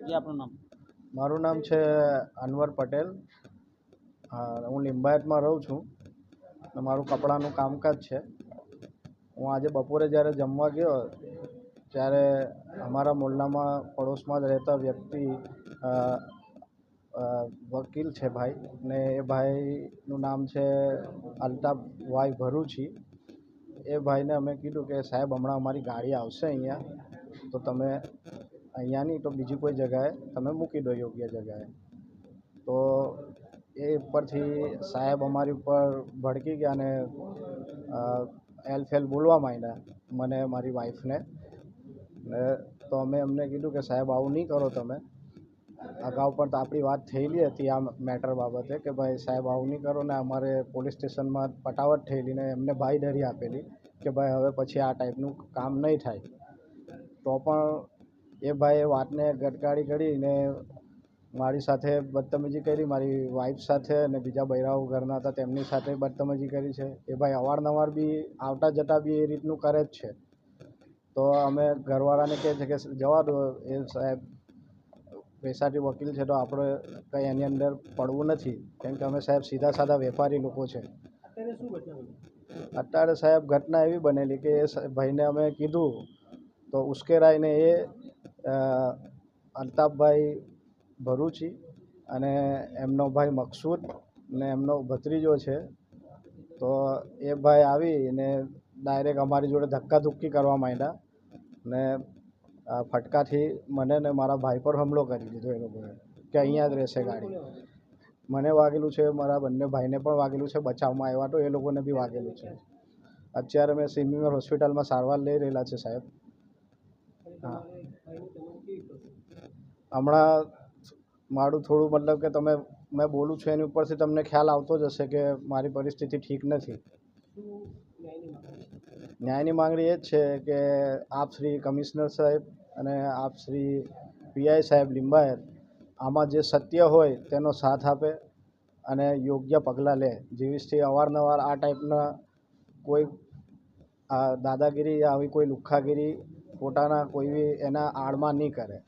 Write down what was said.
એ આપણું નામ? મારું નામ છે અનવર પટેલ. હું લિંબાયતમાં રહું છું અને મારું કપડાનું કામકાજ છે. હું આજે બપોરે જ્યારે જમવા ગયો ત્યારે અમારા મોહલ્લામાં પડોશમાં જ રહેતા વ્યક્તિ વકીલ છે ભાઈ, ને એ ભાઈનું નામ છે અલ્તાફભાઈ ભરૂચી. એ ભાઈને અમે કીધું કે સાહેબ હમણાં અમારી ગાડી આવશે અહીંયા, તો તમે અહીંયા નહીં તો બીજી કોઈ જગાએ તમે મૂકી દો યોગ્ય જગાએ. તો એ ઉપરથી સાહેબ અમારી ઉપર ભડકી ગયા અને એલ બોલવા માંડ્યા મને, મારી વાઈફને. તો અમે એમને કીધું કે સાહેબ આવું નહીં કરો તમે. અગાઉ પણ તો આપણી વાત થયેલી હતી આ મેટર બાબતે કે ભાઈ સાહેબ આવું નહીં કરો, ને અમારે પોલીસ સ્ટેશનમાં પટાવટ થયેલી ને એમને બાંયધરી આપેલી કે ભાઈ હવે પછી આ ટાઈપનું કામ નહીં થાય. તો પણ એ ભાઈએ વાતને ગટકારી કરીને મારી સાથે બદતમીજી કરી, મારી વાઈફ સાથે અને બીજા બૈરાઓ ઘરના હતા તેમની સાથે બદતમીજી કરી છે. એ ભાઈ અવારનવાર બી આવતા જતાં બી એ રીતનું કરે જ છે. તો અમે ઘરવાળાને કહે છે કે જવા દો, એ સાહેબ પૈસાથી વકીલ છે તો આપણે કંઈ એની અંદર પડવું નથી, કેમ કે અમે સાહેબ સીધા સાધા વેપારી લોકો છે. અત્યારે સાહેબ ઘટના એવી બનેલી કે એ ભાઈને અમે કીધું તો ઉશ્કેરાઈને એ અલ્તાફભાઈ ભરૂચી અને એમનો ભાઈ મકસૂદ ને એમનો ભત્રીજો છે, તો એ ભાઈ આવીને ડાયરેક્ટ અમારી જોડે ધક્કાધુક્કી કરવા માંડ્યા ને ફટકાથી મને ને મારા ભાઈ પર હુમલો કરી દીધો એ લોકોએ કે અહીંયા જ રહેશે ગાડી. મને વાગેલું છે, મારા બંને ભાઈને પણ વાગેલું છે. બચાવમાં આવ્યા તો એ લોકોને બી વાગેલું છે. અત્યારે મેં સિમ્યુર હોસ્પિટલમાં સારવાર લઈ રહેલા છે સાહેબ. હા, હમણાં મારું થોડું મતલબ કે તમે મેં બોલું છું એની ઉપરથી તમને ખ્યાલ આવતો જ હશે કે મારી પરિસ્થિતિ ઠીક નથી. ન્યાયની માંગણી એ જ છે કે આપ શ્રી કમિશનર સાહેબ અને આપ શ્રી પીઆઈ સાહેબ લિંબાયત આમાં જે સત્ય હોય તેનો સાથ આપે અને યોગ્ય પગલાં લે. જેવીથી અવારનવાર આ ટાઈપના કોઈ દાદાગીરી યા આવી કોઈ લુખ્ખાગીરી પોતાના કોઈ બી એના આડમાં નહીં કરે.